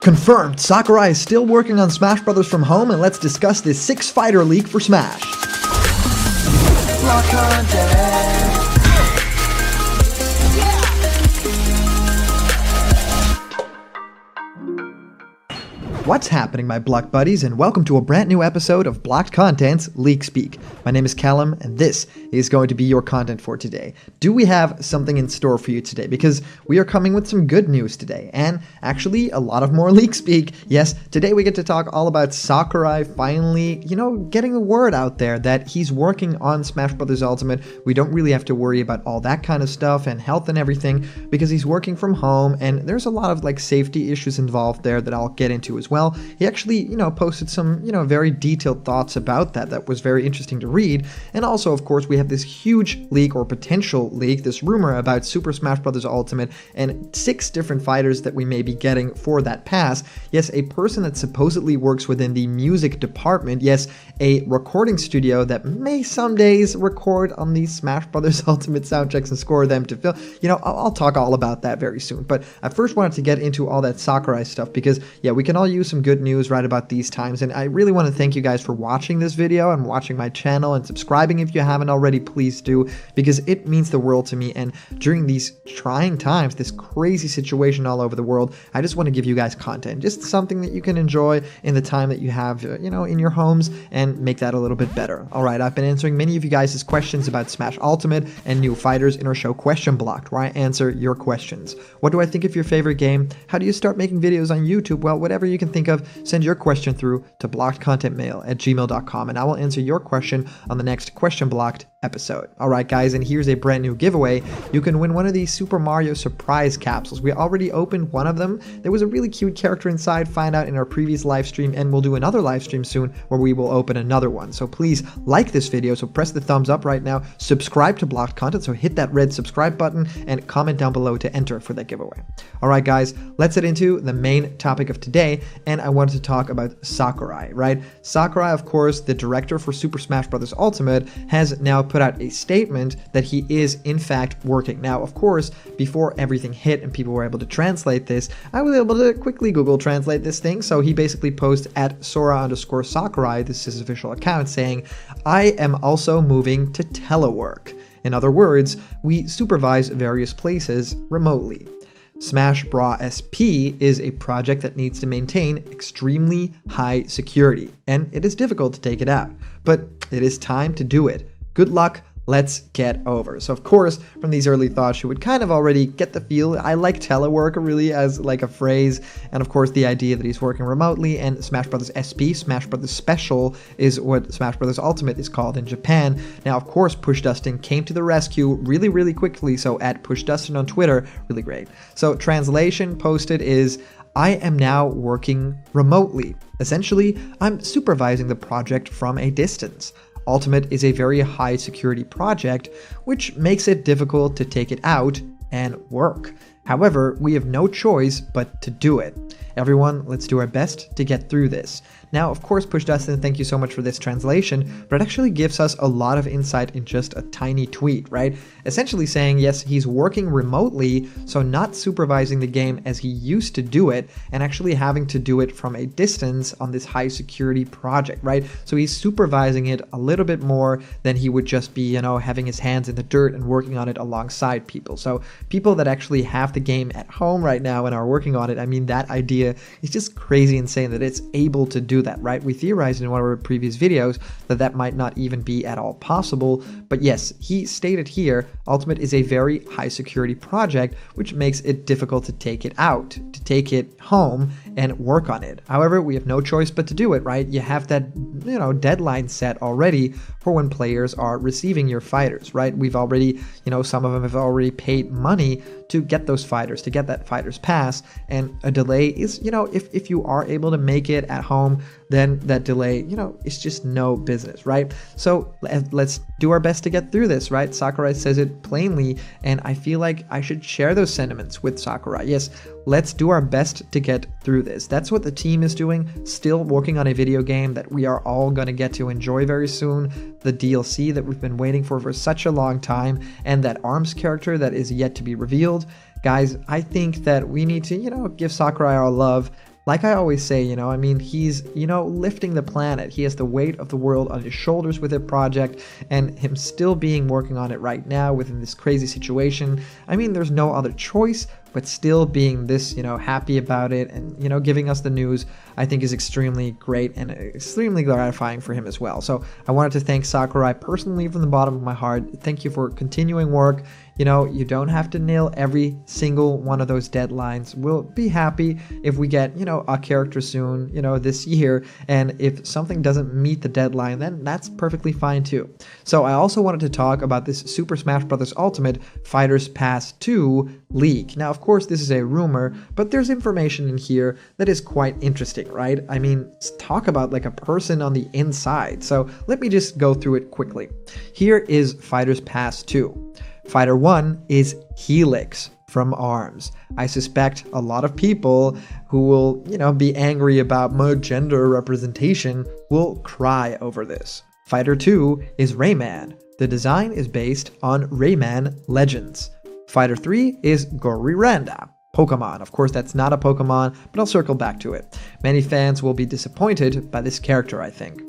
Confirmed, Sakurai is still working on Smash Bros. From home, and let's discuss this 6-fighter leak for Smash. What's happening, my Block buddies, and welcome to a brand new episode of Blocked Content's Leak Speak. My name is Callum, and this is going to be your content for today. Do we have something in store for you today? Because we are coming with some good news today, and actually a lot of more Leak Speak. Yes, today we get to talk all about Sakurai finally, getting the word out there that he's working on Smash Bros. Ultimate. We don't really have to worry about all that kind of stuff and health and everything because he's working from home, and there's a lot of safety issues involved there that I'll get into as well. He actually, posted some, very detailed thoughts about that was very interesting to read. And also, of course, we have this huge leak or potential leak, this rumor about Super Smash Bros. Ultimate and 6 different fighters that we may be getting for that pass. Yes, a person that supposedly works within the music department. Yes, a recording studio that may some days record on these Smash Bros. Ultimate soundtracks and score them to film. I'll talk all about that very soon. But I first wanted to get into all that Sakurai stuff because, yeah, we can all use some good news right about these times, and I really want to thank you guys for watching this video and watching my channel and subscribing if you haven't already. Please do, because it means the world to me. And during these trying times, this crazy situation all over the world, I just want to give you guys content, just something that you can enjoy in the time that you have in your homes, and make that a little bit better. All right, I've been answering many of you guys' questions about Smash Ultimate and new fighters in our show Question Blocked, where I answer your questions. What do I think of your favorite game? How do you start making videos on YouTube? Well, whatever you can think of, send your question through to blockedcontentmail@gmail.com, and I will answer your question on the next Question Blocked episode. Alright guys, and here's a brand new giveaway. You can win one of these Super Mario surprise capsules. We already opened one of them. There was a really cute character inside. Find out in our previous live stream, and we'll do another live stream soon where we will open another one. So please like this video, so press the thumbs up right now, subscribe to Blocked Content, so hit that red subscribe button, and comment down below to enter for that giveaway. Alright guys, let's get into the main topic of today, and I wanted to talk about Sakurai, right? Sakurai, of course, the director for Super Smash Bros. Ultimate, has now put out a statement that he is in fact working. Now, of course, before everything hit and people were able to translate this, I was able to quickly Google translate this thing. So he basically posted at Sora_Sakurai, this is his official account, saying, "I am also moving to TELEWORK." In other words, we supervise various places remotely. Smash Bros. SP is a project that needs to maintain extremely high security, and it is difficult to take it out, but it is time to do it. Good luck, let's get over. So of course, from these early thoughts, you would kind of already get the feel. I like telework really as like a phrase, and of course the idea that he's working remotely. And Smash Bros. SP, Smash Bros. Special, is what Smash Bros. Ultimate is called in Japan. Now of course, Push Dustin came to the rescue really quickly, so at Push Dustin on Twitter, really great. So translation posted is, "I am now working remotely. Essentially, I'm supervising the project from a distance. Ultimate is a very high security project, which makes it difficult to take it out and work. However, we have no choice but to do it. Everyone, let's do our best to get through this." Now, of course, Push Dustin, thank you so much for this translation, but it actually gives us a lot of insight in just a tiny tweet, right? Essentially saying, yes, he's working remotely, so not supervising the game as he used to do it, and actually having to do it from a distance on this high security project, right? So he's supervising it a little bit more than he would just be, having his hands in the dirt and working on it alongside people. So people that actually have the game at home right now and are working on it, I mean, that idea is just crazy insane that it's able to do that, right? We theorized in one of our previous videos that might not even be at all possible, but yes, he stated here, Ultimate is a very high security project, which makes it difficult to take it out, to take it home and work on it. However, we have no choice but to do it, right? You have that, deadline set already for when players are receiving your fighters, right? We've already, some of them have already paid money to get those fighters, to get that fighters pass, and a delay is, if you are able to make it at home, then that delay, it's just no business, right? So let's do our best to get through this, right? Sakurai says it plainly, and I feel like I should share those sentiments with Sakurai. Yes, let's do our best to get through this. That's what the team is doing, still working on a video game that we are all going to get to enjoy very soon, the DLC that we've been waiting for such a long time, and that ARMS character that is yet to be revealed. Guys, I think that we need to, give Sakurai our love. Like I always say, I mean, he's, lifting the planet. He has the weight of the world on his shoulders with a project, and him still being working on it right now within this crazy situation. I mean, there's no other choice, but still being this, happy about it and, giving us the news, I think is extremely great and extremely gratifying for him as well. So I wanted to thank Sakurai personally from the bottom of my heart. Thank you for continuing work. You don't have to nail every single one of those deadlines. We'll be happy if we get, a character soon, this year. And if something doesn't meet the deadline, then that's perfectly fine too. So I also wanted to talk about this Super Smash Bros. Ultimate Fighters Pass 2 leak. Now, of course, this is a rumor, but there's information in here that is quite interesting, right? I mean, talk about like a person on the inside. So let me just go through it quickly. Here is Fighters Pass 2. Fighter 1 is Helix from ARMS. I suspect a lot of people who will, be angry about more gender representation will cry over this. Fighter 2 is Rayman. The design is based on Rayman Legends. Fighter 3 is Goriranda. Pokemon. Of course, that's not a Pokemon, but I'll circle back to it. Many fans will be disappointed by this character, I think.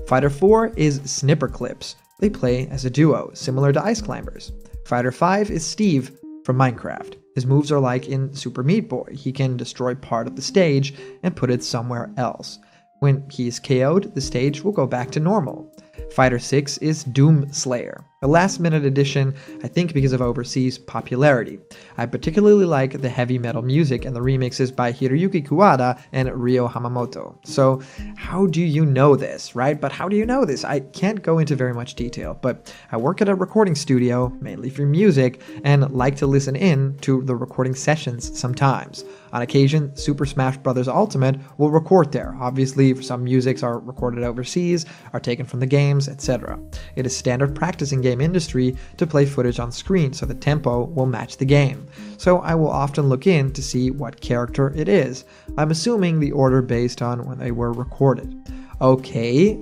Fighter 4 is Snipperclips. They play as a duo, similar to Ice Climbers. Fighter 5 is Steve from Minecraft. His moves are like in Super Meat Boy. He can destroy part of the stage and put it somewhere else. When he is KO'd, the stage will go back to normal. Fighter 6 is Doom Slayer, a last-minute addition, I think because of overseas popularity. I particularly like the heavy metal music and the remixes by Hiroyuki Kuwada and Ryo Hamamoto. So how do you know this, right? But how do you know this? I can't go into very much detail, but I work at a recording studio, mainly for music, and like to listen in to the recording sessions sometimes. On occasion, Super Smash Bros. Ultimate will record there. Obviously, some musics are recorded overseas, are taken from the games, etc. It is standard practice in game industry to play footage on screen so the tempo will match the game. So I will often look in to see what character it is. I'm assuming the order based on when they were recorded. Okay,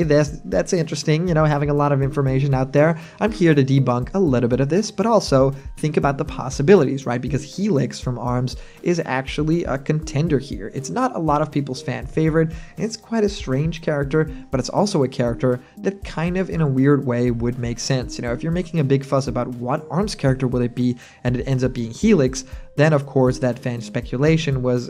that's interesting, having a lot of information out there. I'm here to debunk a little bit of this, but also think about the possibilities, right? Because Helix from ARMS is actually a contender here. It's not a lot of people's fan favorite, and it's quite a strange character, but it's also a character that kind of in a weird way would make sense. If you're making a big fuss about what ARMS character will it be, and it ends up being Helix, then of course that fan speculation was,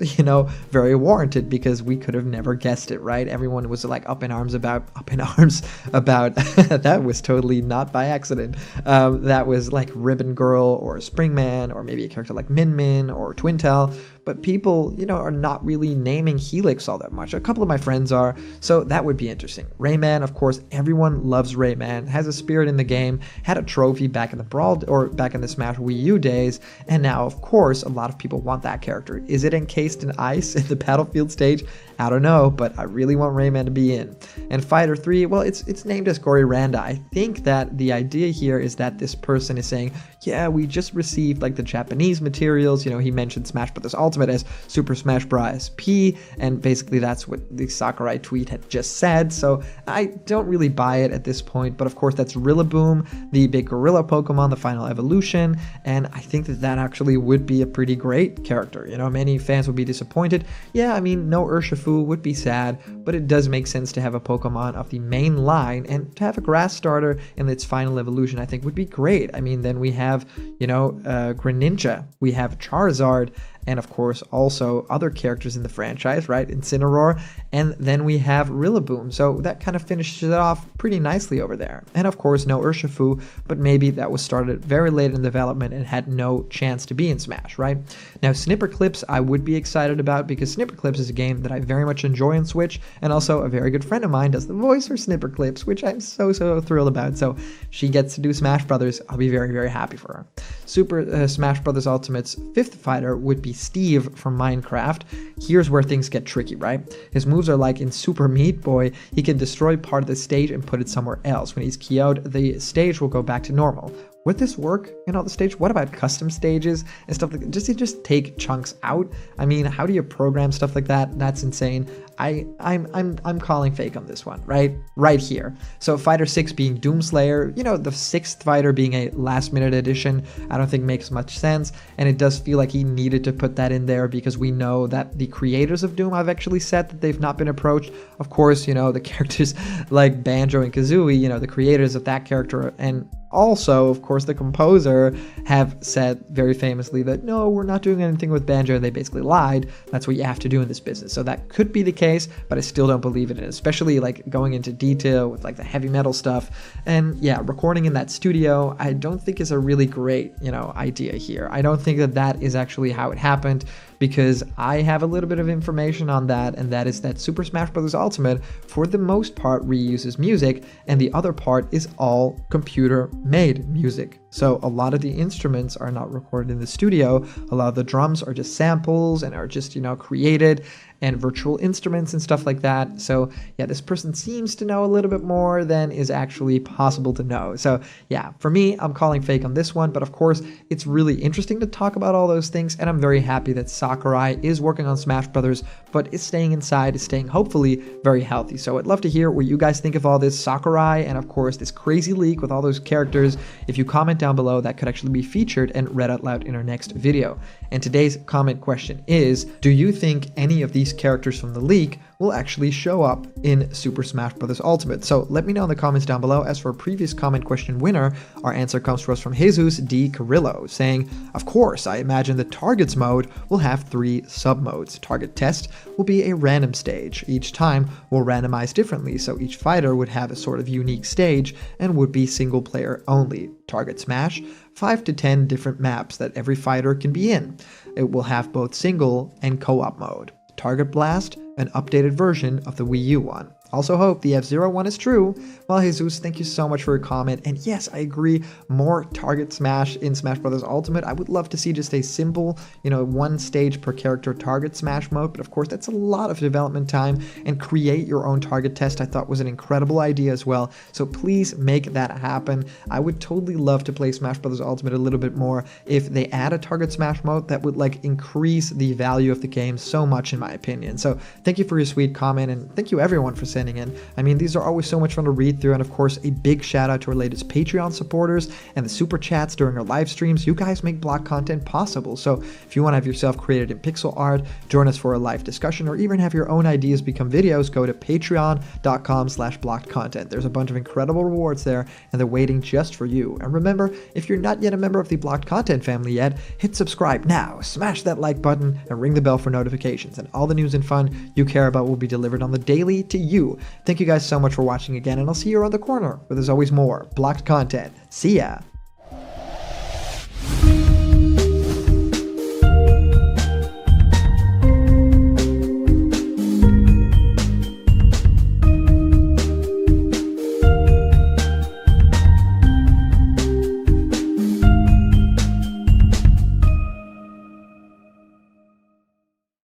very warranted because we could have never guessed it, right? Everyone was like up in arms about that was totally not by accident. That was like Ribbon Girl or Springman or maybe a character like Min Min or Twintel. But people, are not really naming Helix all that much. A couple of my friends are, so that would be interesting. Rayman, of course, everyone loves Rayman, has a spirit in the game, had a trophy back in the Brawl or back in the Smash Wii U days, and now, of course, a lot of people want that character. Is it encased in ice in the Battlefield stage? I don't know, but I really want Rayman to be in. And Fighter 3, well, it's named as Goriranda. I think that the idea here is that this person is saying, yeah, we just received like the Japanese materials. He mentioned Smash Bros. Ultimate as Super Smash Bros. SP, and basically that's what the Sakurai tweet had just said. So I don't really buy it at this point, but of course that's Rillaboom, the big gorilla Pokemon, the final evolution, and I think that actually would be a pretty great character. Many fans would be disappointed. Yeah, I mean, no Urshifu would be sad, but it does make sense to have a Pokemon of the main line, and to have a grass starter in its final evolution I think would be great. I mean, then we have, Greninja, we have Charizard, and of course also other characters in the franchise, right? Incineroar, and then we have Rillaboom, so that kind of finishes it off pretty nicely over there. And of course no Urshifu, but maybe that was started very late in development and had no chance to be in Smash, right? Now Snipperclips I would be excited about because Snipperclips is a game that I very much enjoy on Switch, and also a very good friend of mine does the voice for Snipperclips, which I'm so thrilled about. So she gets to do Smash Brothers, I'll be very, very happy for her. Super Smash Bros. Ultimate's fifth fighter would be Steve from Minecraft. Here's where things get tricky, right? His moves are like in Super Meat Boy. He can destroy part of the stage and put it somewhere else. When he's KO'd, the stage will go back to normal. would this work in all the stage? What about custom stages and stuff like that? Just take chunks out? I mean, how do you program stuff like that? That's insane. I'm calling fake on this one, right here. So Fighter 6 being Doomslayer, the 6th fighter being a last minute addition, I don't think makes much sense. And it does feel like he needed to put that in there because we know that the creators of Doom have actually said that they've not been approached. Of course, the characters like Banjo and Kazooie, the creators of that character, and also, of course, the composer have said very famously that, no, we're not doing anything with Banjo. They basically lied. That's what you have to do in this business. So that could be the case, but I still don't believe it, especially like going into detail with like the heavy metal stuff. And yeah, recording in that studio, I don't think is a really great, idea here. I don't think that that is actually how it happened, because I have a little bit of information on that, and that is that Super Smash Bros. Ultimate, for the most part, reuses music, and the other part is all computer-made music. So a lot of the instruments are not recorded in the studio. A lot of the drums are just samples and are just, created, and virtual instruments and stuff like that. So yeah, this person seems to know a little bit more than is actually possible to know. So yeah, for me, I'm calling fake on this one, but of course, it's really interesting to talk about all those things, and I'm very happy that Sakurai is working on Smash Brothers, but is staying inside, is staying hopefully very healthy. So I'd love to hear what you guys think of all this Sakurai, and of course, this crazy leak with all those characters. If you comment down below, that could actually be featured and read out loud in our next video. And today's comment question is, do you think any of these characters from the leak will actually show up in Super Smash Bros. Ultimate? So let me know in the comments down below. As for a previous comment question winner, our answer comes to us from Jesus D. Carrillo, saying, of course, I imagine the Targets mode will have 3 sub-modes. Target Test will be a random stage. Each time will randomize differently, so each fighter would have a sort of unique stage and would be single player only. Target Smash, 5 to 10 different maps that every fighter can be in. It will have both single and co-op mode. Target Blast, an updated version of the Wii U one. Also hope the F-Zero one is true. Well, Jesus, thank you so much for your comment. And yes, I agree, more Target Smash in Smash Bros. Ultimate. I would love to see just a simple, one stage per character Target Smash mode. But of course, that's a lot of development time. And create your own Target Test, I thought, was an incredible idea as well. So please make that happen. I would totally love to play Smash Bros. Ultimate a little bit more. If they add a Target Smash mode, that would increase the value of the game so much, in my opinion. So thank you for your sweet comment, and thank you everyone for sending in. I mean, these are always so much fun to read through, and of course, a big shout out to our latest Patreon supporters and the super chats during our live streams. You guys make block content possible. So if you want to have yourself created in pixel art, join us for a live discussion, or even have your own ideas become videos, go to patreon.com/blockedcontent. There's a bunch of incredible rewards there, and they're waiting just for you. And remember, if you're not yet a member of the Blocked Content family yet, hit subscribe now, smash that like button, and ring the bell for notifications, and all the news and fun you care about will be delivered on the daily to you. Thank you guys so much for watching again, and I'll see you around the corner where there's always more blocked content. See ya!